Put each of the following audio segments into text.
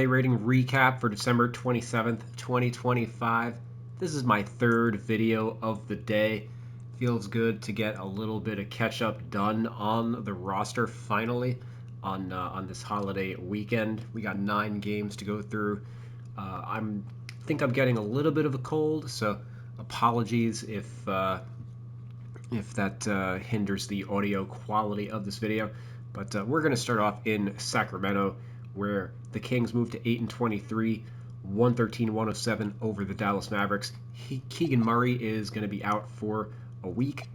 holiday rating recap for December 27th, 2025. This is my third video of the day. Feels good to get a little bit of catch up done on the roster finally on this holiday weekend. We got 9 games to go through. I think I'm getting a little bit of a cold, so apologies if that hinders the audio quality of this video. But we're going to start off in Sacramento, where the Kings moved to 8-23, 113-107 over the Dallas Mavericks. Keegan Murray is going to be out for a week.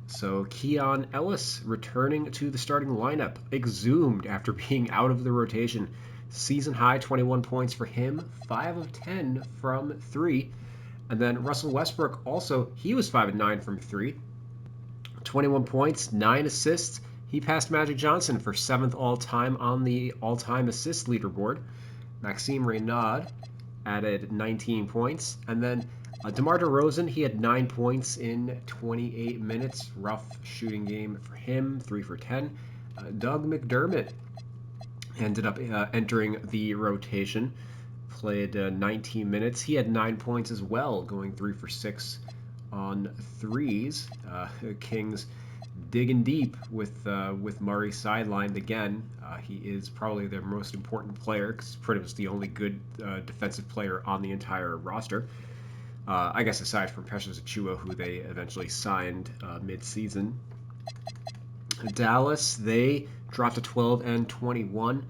So Keon Ellis returning to the starting lineup, exhumed after being out of the rotation. Season high 21 points for him, 5 of 10 from 3. And then Russell Westbrook also, he was 5 of 9 from 3. 21 points, 9 assists. He passed Magic Johnson for 7th all-time on the all-time assist leaderboard. Maxime Reynaud added 19 points. And then DeMar DeRozan, he had 9 points in 28 minutes. Rough shooting game for him, 3 for 10. Doug McDermott ended up entering the rotation. Played 19 minutes. He had 9 points as well, going 3 for 6 on threes. Kings digging deep with Murray sidelined again. He is probably their most important player because he's pretty much the only good defensive player on the entire roster. I guess aside from Precious Achiuwa, who they eventually signed mid-season. Dallas, they dropped to 12-21.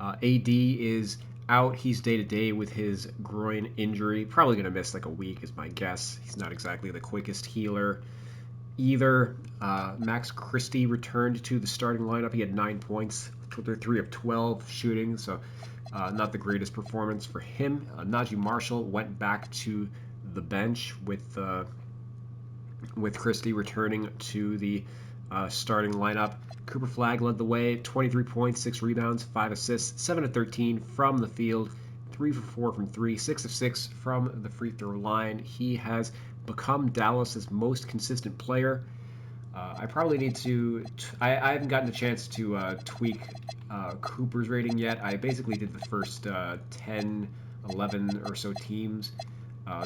AD is out. He's day-to-day with his groin injury. Probably going to miss like a week is my guess. He's not exactly the quickest healer either. Max Christie returned to the starting lineup. He had 9 points, 3 of 12 shooting, so not the greatest performance for him. Najee Marshall went back to the bench with Christie returning to the starting lineup. Cooper Flagg led the way, 23 points, 6 rebounds, 5 assists, 7 of 13 from the field, 3 for 4 from 3, 6 of 6 from the free throw line. He has become Dallas's most consistent player. I probably need to... I haven't gotten a chance to tweak Cooper's rating yet. I basically did the first 10, 11 or so teams,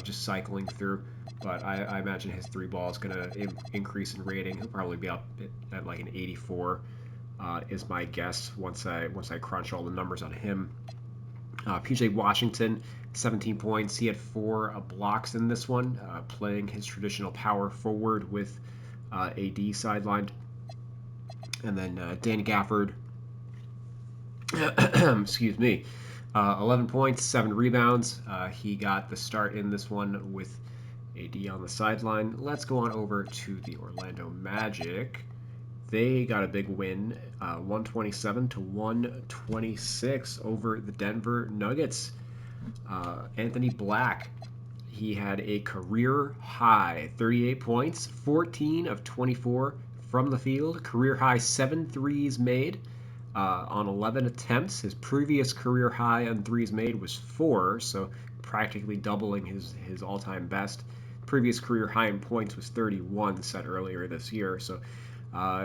just cycling through. But I imagine his 3 ball is going to increase in rating. He'll probably be up at like an 84 is my guess once I crunch all the numbers on him. PJ Washington, 17 points. He had 4 blocks in this one, playing his traditional power forward with AD sidelined. And then Dan Gafford, excuse me, 11 points, 7 rebounds. He got the start in this one with AD on the sideline. Let's go on over to the Orlando Magic. They got a big win, 127-126 over the Denver Nuggets. Anthony Black, he had a career high 38 points, 14 of 24 from the field, career high 7 threes made on 11 attempts. His previous career high on threes made was 4, so practically doubling his all-time best. Previous career high in points was 31 set earlier this year, so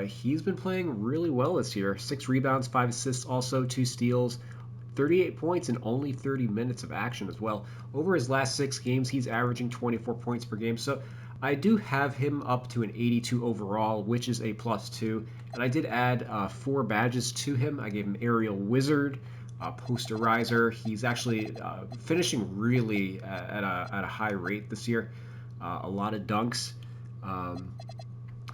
he's been playing really well this year. 6 rebounds, 5 assists, also 2 steals, 38 points in only 30 minutes of action as well. Over his last 6 games, he's averaging 24 points per game, so I do have him up to an 82 overall, which is a +2, and I did add 4 badges to him. I gave him Aerial Wizard, Posterizer. He's actually finishing really at a high rate this year. A lot of dunks,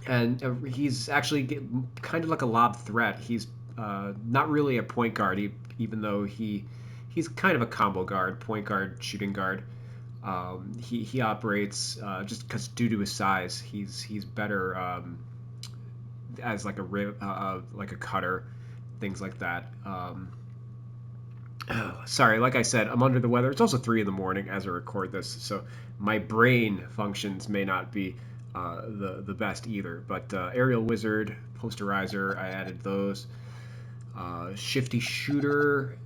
and he's actually kind of like a lob threat. He's not really a point guard, even though he's kind of a combo guard, point guard, shooting guard. He operates just because due to his size, he's better as like a cutter, things like that. Sorry, like I said, I'm under the weather. It's also 3 in the morning as I record this, so my brain functions may not be the best either. But Aerial Wizard, Posterizer, I added those. Shifty Shooter,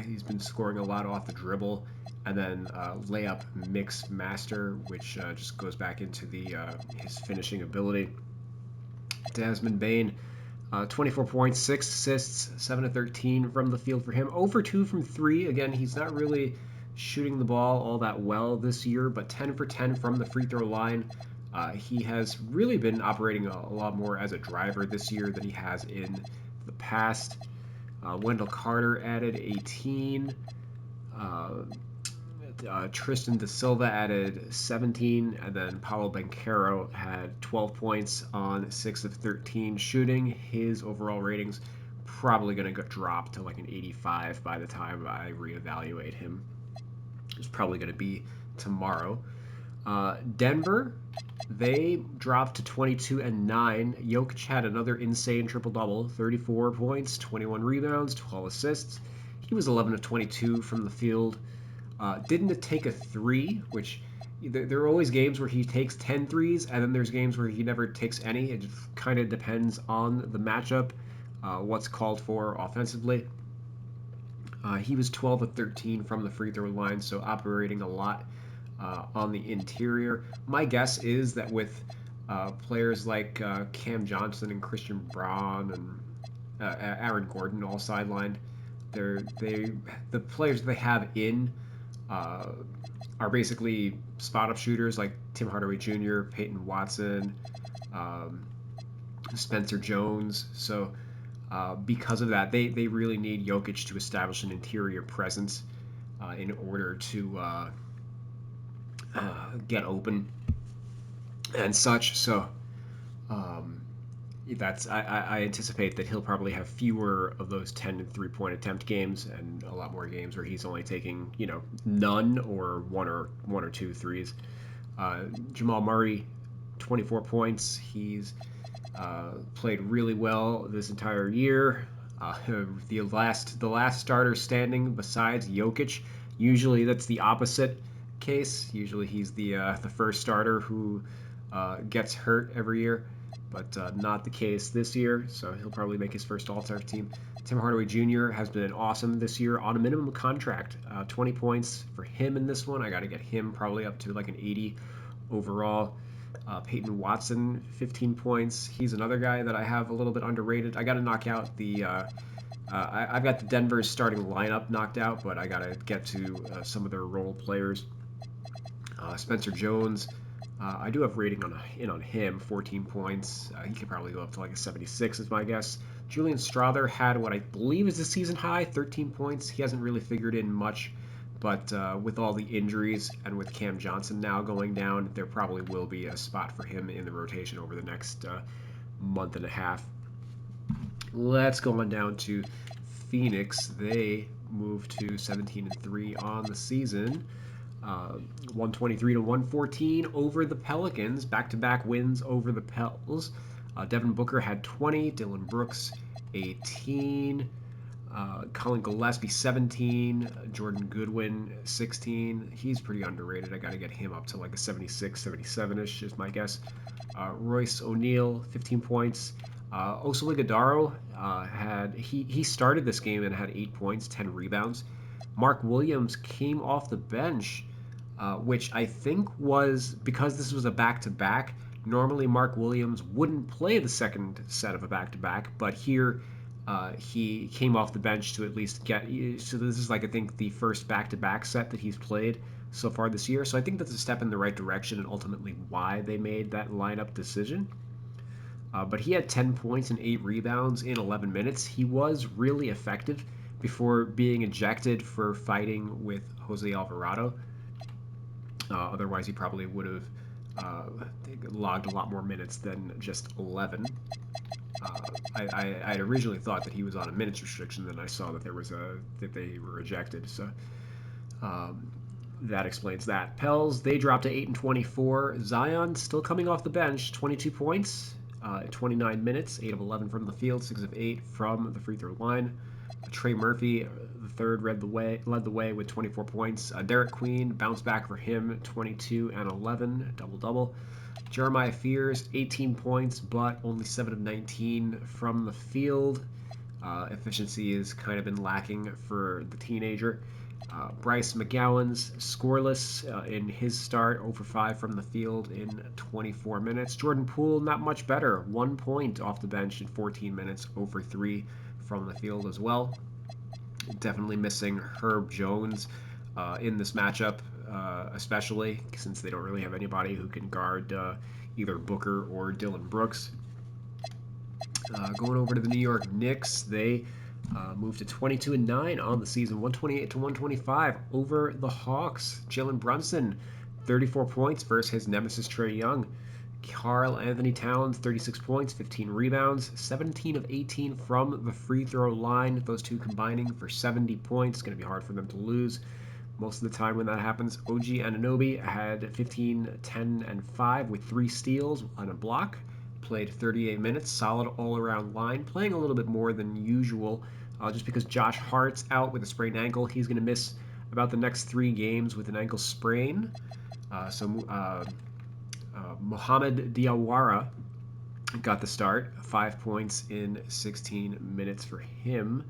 he's been scoring a lot off the dribble. And then Layup Mix Master, which just goes back into his finishing ability. Desmond Bane, 24 points, 6 assists, 7 of 13 from the field for him. 0 for 2 from 3. Again, he's not really shooting the ball all that well this year, but 10 for 10 from the free throw line. He has really been operating a lot more as a driver this year than he has in the past. Wendell Carter added 18. Tristan Da Silva added 17, and then Paulo Banchero had 12 points on 6 of 13 shooting. His overall ratings probably going to drop to like an 85 by the time I reevaluate him. It's probably going to be tomorrow. Denver, they dropped to 22-9. Jokic had another insane triple-double, 34 points, 21 rebounds, 12 assists. He was 11 of 22 from the field. Didn't take a three, which there are always games where he takes 10 threes, and then there's games where he never takes any. It just kind of depends on the matchup, what's called for offensively. He was 12 of 13 from the free throw line, so operating a lot on the interior. My guess is that with players like Cam Johnson and Christian Braun and Aaron Gordon all sidelined, the players they have in are basically spot-up shooters like Tim Hardaway Jr., Peyton Watson, Spencer Jones. So because of that, they really need Jokic to establish an interior presence in order to get open and such. So I anticipate that he'll probably have fewer of those 10 and 3-point attempt games and a lot more games where he's only taking none or one or two threes. Jamal Murray, 24 points. He's played really well this entire year. The last starter standing besides Jokic. Usually that's the opposite case. Usually he's the first starter who gets hurt every year, but not the case this year, so he'll probably make his first All-Star team. Tim Hardaway Jr. has been awesome this year on a minimum contract. 20 points for him in this one. I got to get him probably up to like an 80 overall. Peyton Watson, 15 points. He's another guy that I have a little bit underrated. I got to knock out the... I've got the Denver's starting lineup knocked out, but I got to get to some of their role players. Spencer Jones, I do have rating on him, 14 points. He could probably go up to like a 76 is my guess. Julian Strawther had what I believe is a season high, 13 points. He hasn't really figured in much, but with all the injuries and with Cam Johnson now going down, there probably will be a spot for him in the rotation over the next month and a half. Let's go on down to Phoenix. They moved to 17-3 on the season. 123-114 over the Pelicans. Back-to-back wins over the Pels. Devin Booker had 20. Dylan Brooks 18. Colin Gillespie 17. Jordan Goodwin 16. He's pretty underrated. I got to get him up to like a 76, 77-ish is my guess. Royce O'Neal 15 points. Osula Gadaro he started this game and had 8 points, 10 rebounds. Mark Williams came off the bench, which I think was because this was a back-to-back. Normally, Mark Williams wouldn't play the second set of a back-to-back, but here he came off the bench to at least get. So this is like I think the first back-to-back set that he's played so far this year. So I think that's a step in the right direction and ultimately why they made that lineup decision. But he had 10 points and 8 rebounds in 11 minutes. He was really effective before being ejected for fighting with Jose Alvarado. Otherwise, he probably would have logged a lot more minutes than just 11. I originally thought that he was on a minutes restriction, then I saw that that they were ejected. So that explains that. Pels, they dropped to 8-24. Zion still coming off the bench, 22 points. 29 minutes, 8 of 11 from the field, 6 of 8 from the free throw line. Trey Murphy, the third, led the way with 24 points. Derek Queen bounced back for him, 22 and 11, double-double. Jeremiah Fears, 18 points, but only 7 of 19 from the field. Efficiency has kind of been lacking for the teenager. Bryce McGowan's scoreless in his start, 0 for 5 from the field in 24 minutes. Jordan Poole, not much better, 1 point off the bench in 14 minutes, 0 for 3 from the field as well. Definitely missing Herb Jones in this matchup, especially since they don't really have anybody who can guard either Booker or Dylan Brooks. Going over to the New York Knicks, they moved to 22-9 on the season, 128 to 125 over the Hawks. Jalen Brunson, 34 points versus his nemesis Trae Young. Karl Anthony Towns, 36 points, 15 rebounds, 17 of 18 from the free throw line. Those two combining for 70 points. It's going to be hard for them to lose most of the time when that happens. OG Anunoby had 15, 10, and 5 with 3 steals on a block. Played 38 minutes, solid all-around line, playing a little bit more than usual just because Josh Hart's out with a sprained ankle. He's going to miss about the next 3 games with an ankle sprain. Mohamed Diawara got the start, 5 points in 16 minutes for him.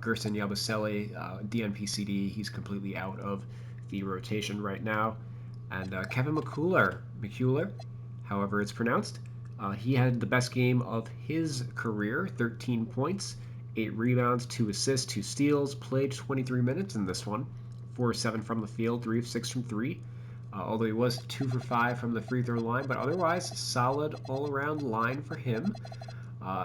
Gerson Yabusele, DNP-CD, he's completely out of the rotation right now. And Kevin McCullar, however it's pronounced, he had the best game of his career, 13 points, 8 rebounds, 2 assists, 2 steals, played 23 minutes in this one, 4 of 7 from the field, 3 of 6 from 3. Although he was 2 for 5 from the free throw line, but otherwise solid all-around line for him.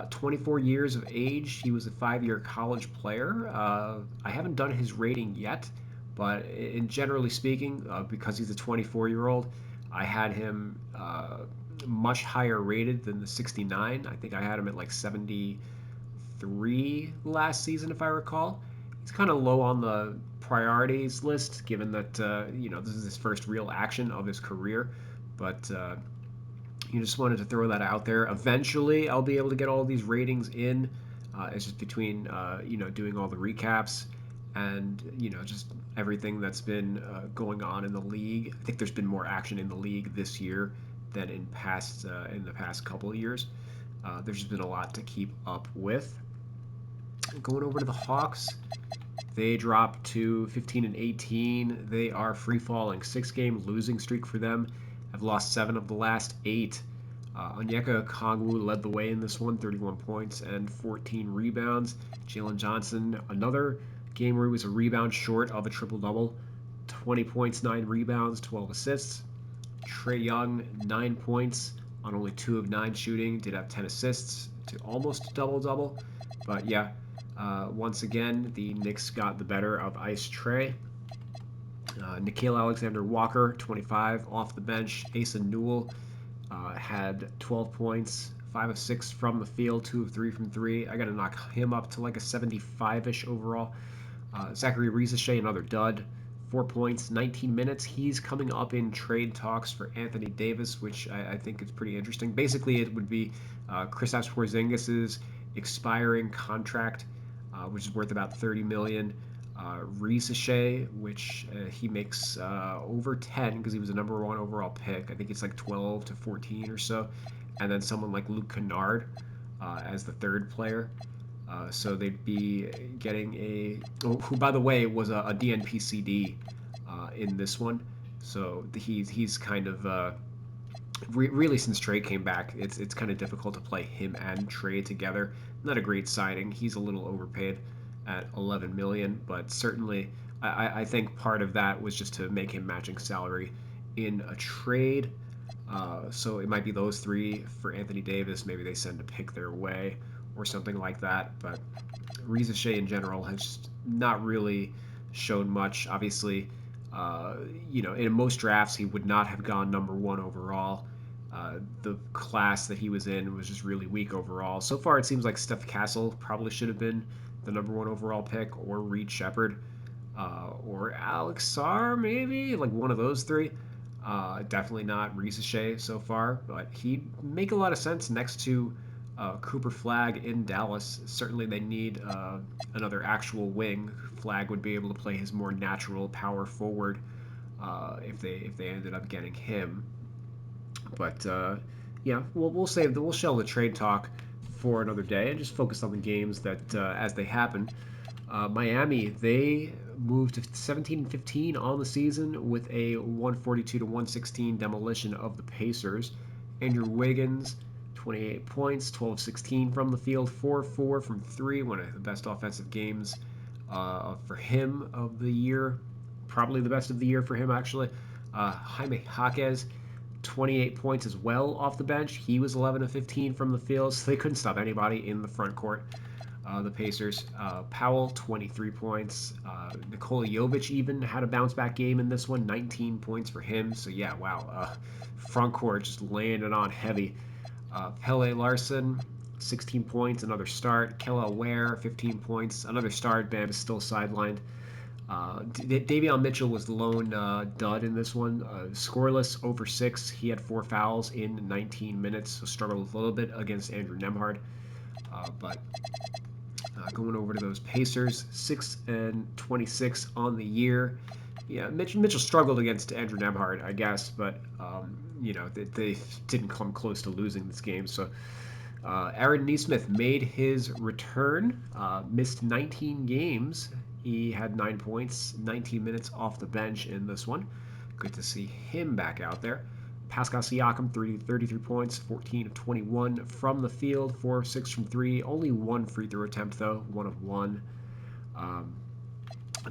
24 years of age, he was a 5-year college player. I haven't done his rating yet, but generally speaking, because he's a 24-year-old, I had him much higher rated than the 69. I think I had him at like 73 last season, if I recall. He's kind of low on the priorities list, given that this is his first real action of his career. But you just wanted to throw that out there. Eventually, I'll be able to get all these ratings in. It's just between doing all the recaps and just everything that's been going on in the league. I think there's been more action in the league this year than in the past couple of years. There's just been a lot to keep up with. Going over to the Hawks, they dropped to 15-18. They are free falling, 6-game losing streak for them. Have lost 7 of the last 8. Onyeka Okongwu led the way in this one, 31 points and 14 rebounds. Jalen Johnson, another game where he was a rebound short of a triple-double, 20 points, 9 rebounds, 12 assists. Trae Young, 9 points on only 2 of 9 shooting, did have 10 assists to almost double-double. But yeah, once again, the Knicks got the better of Ice Trae. Nickeil Alexander-Walker, 25, off the bench. Asa Newell had 12 points, 5 of 6 from the field, 2 of 3 from 3. I got to knock him up to like a 75-ish overall. Zachary Risache, another dud, 4 points, 19 minutes. He's coming up in trade talks for Anthony Davis, which I think is pretty interesting. Basically, it would be Kristaps Porzingis' expiring contract, which is worth about $30 million. Risache, which he makes over 10 because he was a number 1 overall pick. I think it's like 12 to 14 or so. And then someone like Luke Kennard as the third player. So they'd be getting who by the way was a DNP CD in this one. So he's kind of really, since Trae came back, it's kind of difficult to play him and Trae together. Not a great signing. He's a little overpaid at $11 million, but certainly I think part of that was just to make him matching salary in a trade. So it might be those 3 for Anthony Davis. Maybe they send a pick their way or something like that. But Risache in general has not really shown much. Obviously, in most drafts he would not have gone number 1 overall. The class that he was in was just really weak overall. So far, it seems like Steph Castle probably should have been the number 1 overall pick, or Reed Shepherd, or Alex Sarr, maybe, like one of those 3. Definitely not Risache so far, but he'd make a lot of sense next to Cooper Flagg in Dallas. Certainly they need another actual wing. Flagg would be able to play his more natural power forward if they ended up getting him. But we'll shelve the trade talk for another day and just focus on the games that as they happen. Miami, they moved to 17-15 on the season with a 142-116 demolition of the Pacers. Andrew Wiggins, 28 points, 12-16 from the field, 4-4 from three, one of the best offensive games for him of the year. Probably the best of the year for him, actually. Jaime Jaquez, 28 points as well off the bench. He was 11-15 from the field, so they couldn't stop anybody in the front court. The Pacers. Powell, 23 points. Nikola Jovic even had a bounce back game in this one, 19 points for him. So, yeah, wow. Front court just laying it on heavy. Pele Larson, 16 points, another start. Kella Ware, 15 points, another start. Bam is still sidelined. Davion Mitchell was the lone dud in this one. Scoreless over 6. He had 4 fouls in 19 minutes, so struggled a little bit against Andrew Nembhard. But going over to those Pacers, 6-26 on the year. Yeah, Mitchell struggled against Andrew Nembhard, I guess, but they didn't come close to losing this game. So Aaron Nesmith made his return, missed 19 games. He had 9 points, 19 minutes off the bench in this one. Good to see him back out there. Pascal Siakam, 33 points, 14 of 21 from the field, 4 of 6 from 3. Only one free throw attempt, though, 1 of 1.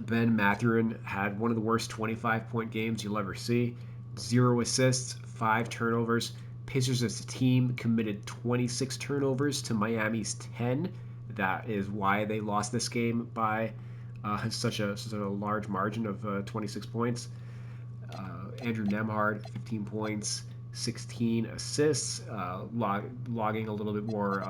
Ben Mathurin had one of the worst 25-point games you'll ever see. 0 assists, 5 turnovers. Pacers as a team committed 26 turnovers to Miami's 10. That is why they lost this game by such a large margin of 26 points. Andrew Nembhard, 15 points, 16 assists, logging a little bit more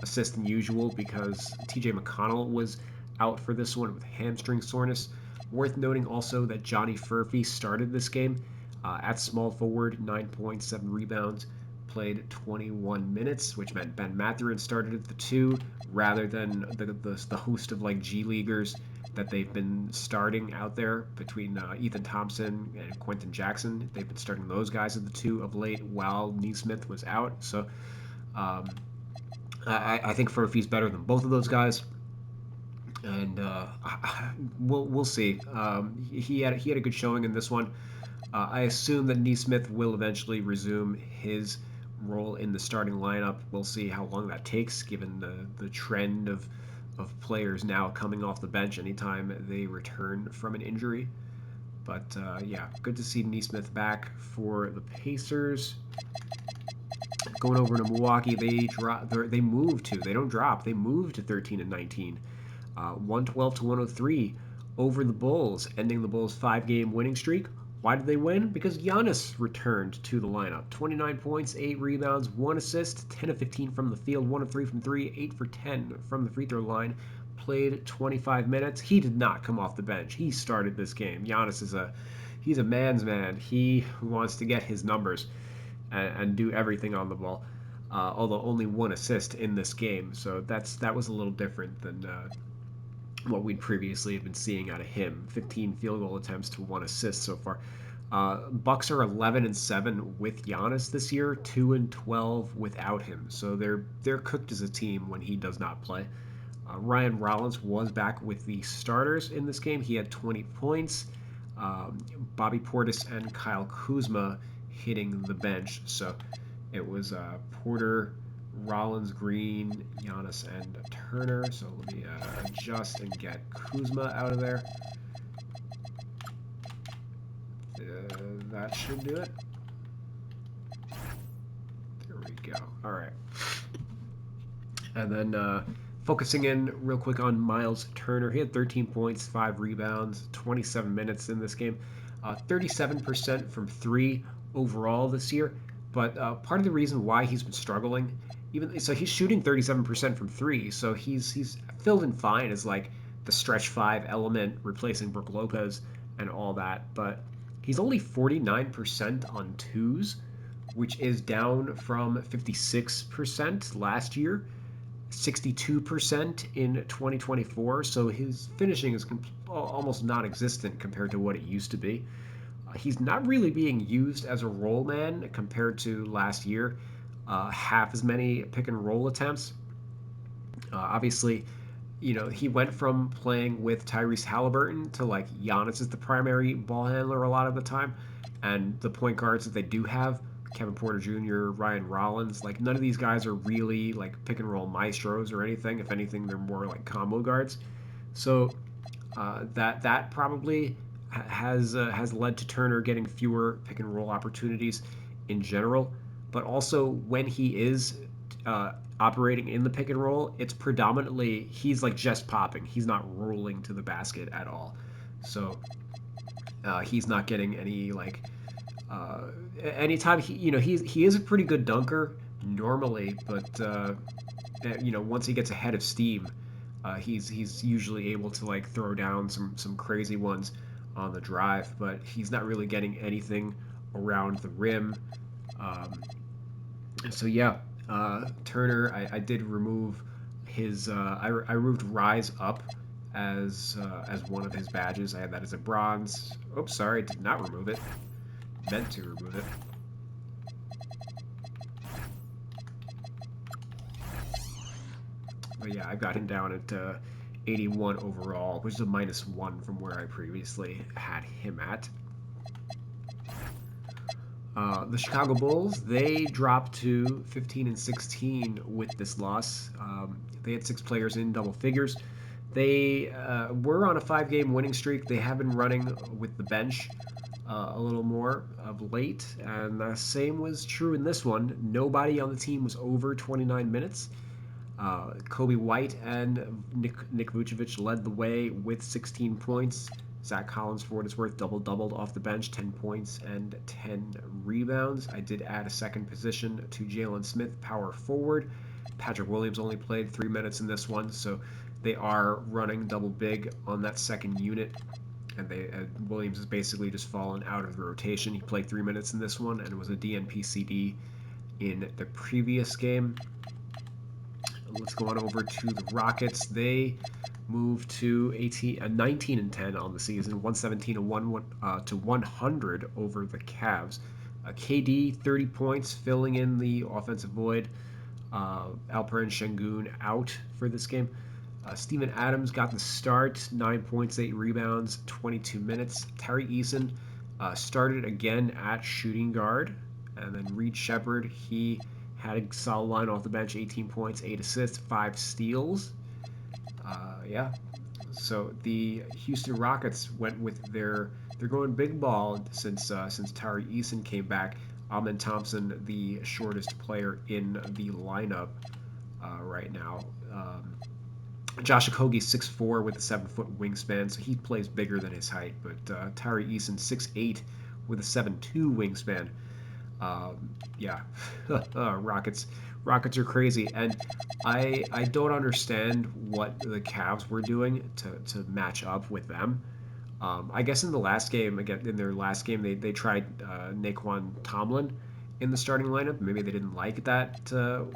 assists than usual because TJ McConnell was out for this one with hamstring soreness. Worth noting also that Johnny Furphy started this game at small forward, 9 points, 7 rebounds, played 21 minutes, which meant Ben Mathurin started at the 2 rather than the host of like G Leaguers that they've been starting out there between Ethan Thompson and Quentin Jackson. They've been starting those guys at the 2 of late while Nesmith was out. So I think Furphy's better than both of those guys. And we'll see. He had a good showing in this one. I assume that Nesmith will eventually resume his role in the starting lineup. We'll see how long that takes, given the trend of players now coming off the bench anytime they return from an injury. But yeah, good to see Nesmith back for the Pacers. Going over to Milwaukee, they moved to 13-19. 112-103 over the Bulls, ending the Bulls' 5-game winning streak. Why did they win? Because Giannis returned to the lineup. 29 points, 8 rebounds, 1 assist, 10 of 15 from the field, 1 of 3 from 3, 8 for 10 from the free throw line. Played 25 minutes. He did not come off the bench. He started this game. Giannis he's a man's man. He wants to get his numbers and do everything on the ball. Although only 1 assist in this game, so that was a little different than what we'd previously have been seeing out of him. 15 field goal attempts to 1 assist so far. Bucks are 11-7 with Giannis this year, 2-12 without him. So they're cooked as a team when he does not play. Ryan Rollins was back with the starters in this game. He had 20 points. Bobby Portis and Kyle Kuzma hitting the bench. So it was Porter, Rollins, Green, Giannis, and Turner. So let me adjust and get Kuzma out of there. That should do it. There we go. All right. And then focusing in real quick on Miles Turner. He had 13 points, 5 rebounds, 27 minutes in this game. 37% from 3 overall this year. But part of the reason why he's been struggling, so he's shooting 37% from 3, so he's filled in fine as like the stretch 5 element, replacing Brook Lopez and all that. But he's only 49% on 2s, which is down from 56% last year, 62% in 2024. So his finishing is almost non-existent compared to what it used to be. He's not really being used as a roll man compared to last year. Half as many pick and roll attempts. Obviously, he went from playing with Tyrese Halliburton to like Giannis is the primary ball handler a lot of the time, and the point guards that they do have, Kevin Porter Jr., Ryan Rollins, like none of these guys are really like pick and roll maestros or anything. If anything, they're more like combo guards. So that probably has led to Turner getting fewer pick and roll opportunities in general. But also when he is operating in the pick and roll, it's predominantly he's like just popping. He's not rolling to the basket at all. So he's not getting any like anytime he is a pretty good dunker normally, but once he gets ahead of steam, he's usually able to like throw down some crazy ones on the drive, but he's not really getting anything around the rim. Um, so yeah, Turner, I did remove his. I removed Rise Up as one of his badges. I had that as a bronze. Oops, sorry, I did not remove it. Meant to remove it. But yeah, I've got him down at 81 overall, which is a -1 from where I previously had him at. The Chicago Bulls, they dropped to 15 and 16 with this loss. They had 6 players in double figures. They were on a 5-game winning streak. They have been running with the bench a little more of late, and the same was true in this one. Nobody on the team was over 29 minutes. Kobe White and Nick Vucevic led the way with 16 points. Zach Collins, for what it's worth, doubled off the bench, 10 points and 10 rebounds. I did add a second position to Jalen Smith, power forward. Patrick Williams only played 3 minutes in this one, so they are running double big on that second unit. And Williams has basically just fallen out of the rotation. He played 3 minutes in this one and was a DNP-CD in the previous game. Let's go on over to the Rockets. They moved to 19 and 10 on the season, 117 to 100 over the Cavs. KD 30 points, filling in the offensive void. Alperen Şengün out for this game. Steven Adams got the start, 9 points, 8 rebounds, 22 minutes. Tari Eason started again at shooting guard, and then Reed Sheppard, he had a solid line off the bench, 18 points, 8 assists, 5 steals. Yeah. So the Houston Rockets went with they're going big ball since Tari Eason came back. Amen Thompson, the shortest player in the lineup right now. Josh Okogie 6'4" with a 7-foot wingspan, so he plays bigger than his height. But Tari Eason 6'8" with a 7'2" wingspan. Yeah, Rockets are crazy, and I don't understand what the Cavs were doing to match up with them. I guess in their last game, they tried Naquan Tomlin in the starting lineup. Maybe they didn't like that, so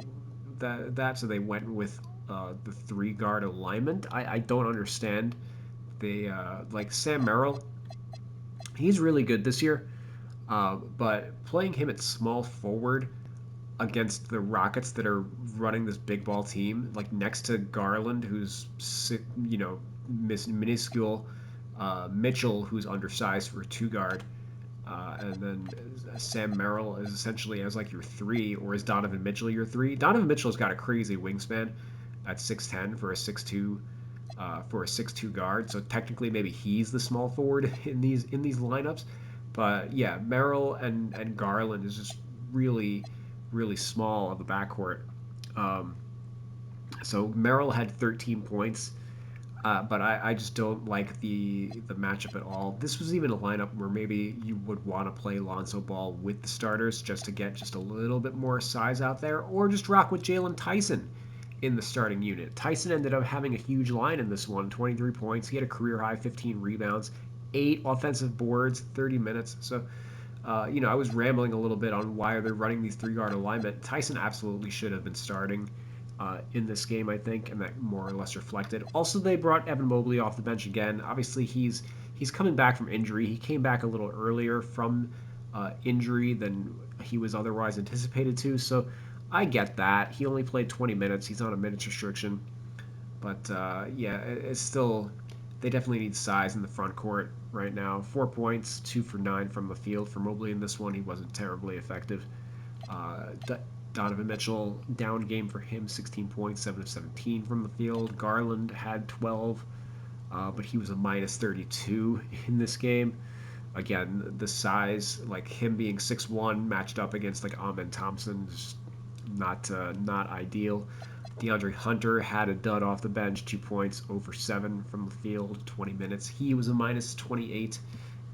they went with the 3-guard alignment. I don't understand. They like Sam Merrill. He's really good this year. But playing him at small forward against the Rockets that are running this big ball team, like next to Garland, who's minuscule, Mitchell, who's undersized for a 2-guard, and then Sam Merrill is essentially as like your 3, or is Donovan Mitchell your 3? Donovan Mitchell's got a crazy wingspan at 6'10" for a 6'2" guard. So technically, maybe he's the small forward in these lineups. But yeah, Merrill and Garland is just really, really small of the backcourt. So Merrill had 13 points, but I just don't like the matchup at all. This was even a lineup where maybe you would want to play Lonzo Ball with the starters just to get just a little bit more size out there, or just rock with Jalen Tyson in the starting unit. Tyson ended up having a huge line in this one, 23 points. He had a career high 15 rebounds. 8 offensive boards, 30 minutes. So, I was rambling a little bit on why they're running these 3-guard alignment. Tyson absolutely should have been starting in this game, I think, and that more or less reflected. Also, they brought Evan Mobley off the bench again. Obviously, he's coming back from injury. He came back a little earlier from injury than he was otherwise anticipated to. So, I get that. He only played 20 minutes. He's on a minutes restriction. But yeah, it's still, they definitely need size in the front court right now. 4 points, 2 for 9 from the field for Mobley in this one. He wasn't terribly effective. Uh, Donovan Mitchell, down game for him, 16 points, 7 of 17 from the field. Garland had 12, but he was a minus 32 in this game. Again, the size, like him being 6'1", matched up against like Amen Thompson, is not ideal. DeAndre Hunter had a dud off the bench, 2 points, over 7 from the field, 20 minutes. He was a minus 28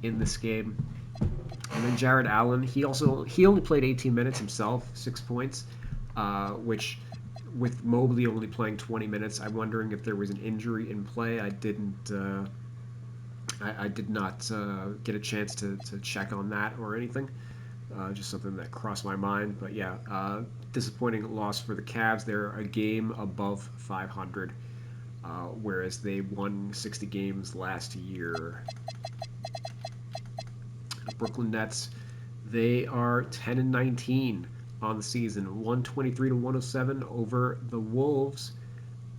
in this game. And then Jared Allen, he only played 18 minutes himself, 6 points, which with Mobley only playing 20 minutes, I'm wondering if there was an injury in play. I did not get a chance to check on that or anything. Just something that crossed my mind. But yeah, disappointing loss for the Cavs. They're a game above 500, whereas they won 60 games last year. The Brooklyn Nets, they are 10-19 on the season, 123 to 107 over the Wolves.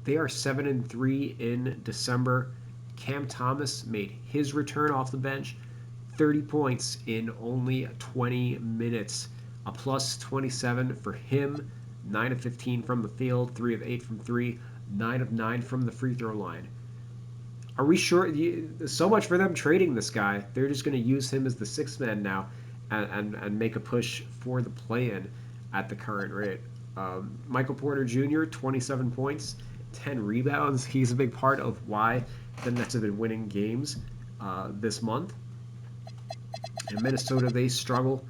They are 7-3 in December. Cam Thomas made his return off the bench, 30 points in only 20 minutes, a plus 27 for him, 9 of 15 from the field, 3 of 8 from 3, 9 of 9 from the free throw line. Are we sure? So much for them trading this guy. They're just going to use him as the sixth man now and make a push for the play-in at the current rate. Michael Porter Jr., 27 points, 10 rebounds. He's a big part of why the Nets have been winning games this month. In Minnesota, they struggle.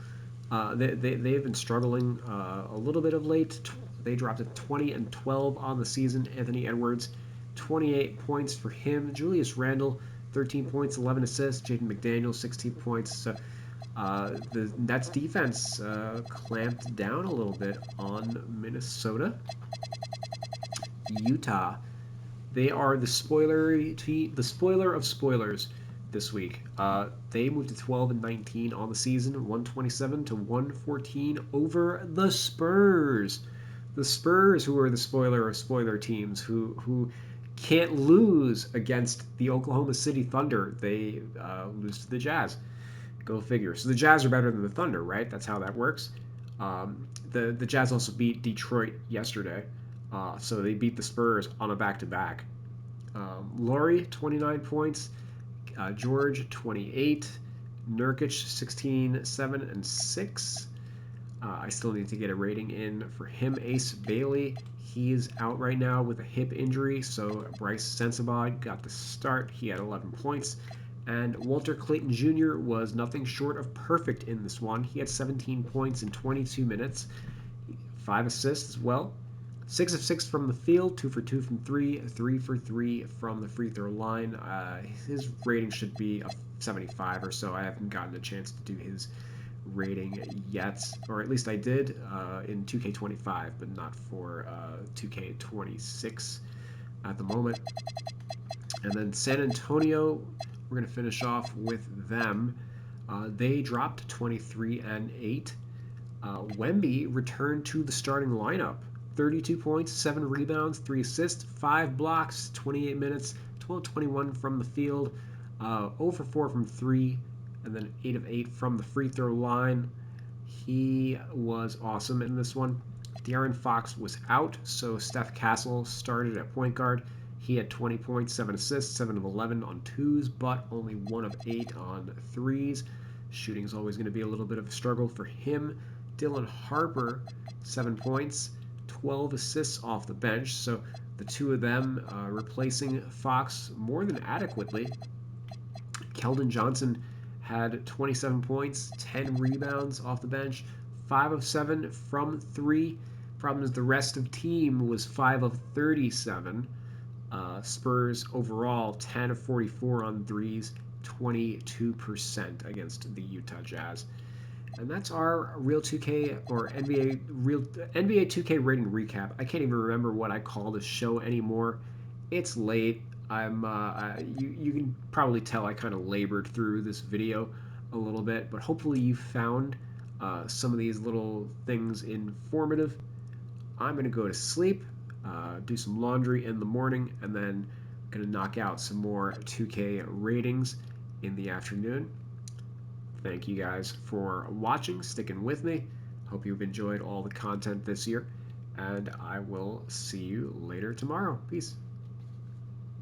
They've been struggling a little bit of late. They dropped to 20-12 on the season. Anthony Edwards, 28 points for him. Julius Randle, 13 points, 11 assists. Jaden McDaniels, 16 points. So, the Nets defense clamped down a little bit on Minnesota. Utah, they are the spoiler of spoilers this week. They moved to 12-19 on the season, 127 to 114 over the Spurs. The Spurs, who are the spoiler of spoiler teams, who can't lose against the Oklahoma City Thunder. They lose to the Jazz. Go figure. So the Jazz are better than the Thunder, right? That's how that works. The Jazz also beat Detroit yesterday. So they beat the Spurs on a back-to-back. Laurie, 29 points. George, 28. Nurkic, 16, 7, and 6. I still need to get a rating in for him. Ace Bailey, he's out right now with a hip injury, so Bryce Sensabaugh got the start. He had 11 points. And Walter Clayton Jr. was nothing short of perfect in this one. He had 17 points in 22 minutes, 5 assists as well. 6 of 6 from the field, 2 for 2 from 3, 3 for 3 from the free throw line. His rating should be a 75 or so. I haven't gotten a chance to do his rating yet, or at least I did in 2K25, but not for 2K26 at the moment. And then San Antonio, we're going to finish off with them. They dropped 23-8. Wemby returned to the starting lineup. 32 points, 7 rebounds, 3 assists, 5 blocks, 28 minutes, 12-21 from the field, 0 for 4 from 3, and then 8 of 8 from the free throw line. He was awesome in this one. De'Aaron Fox was out, so Steph Castle started at point guard. He had 20 points, 7 assists, 7 of 11 on 2s, but only 1 of 8 on 3s. Shooting is always going to be a little bit of a struggle for him. Dylan Harper, 7 points, 12 assists off the bench, so the two of them replacing Fox more than adequately. Keldon Johnson had 27 points, 10 rebounds off the bench, 5 of 7 from 3. Problem is the rest of team was 5 of 37. Spurs overall 10 of 44 on 3s, 22% against the Utah Jazz. And that's our real 2K or NBA 2K rating recap. I can't even remember what I call this show anymore. It's late. You can probably tell I kind of labored through this video a little bit, but hopefully you found some of these little things informative. I'm going to go to sleep. do some laundry in the morning, and then going to knock out some more 2K ratings in the afternoon. Thank you guys for watching, sticking with me. Hope you've enjoyed all the content this year, and I will see you later tomorrow. Peace.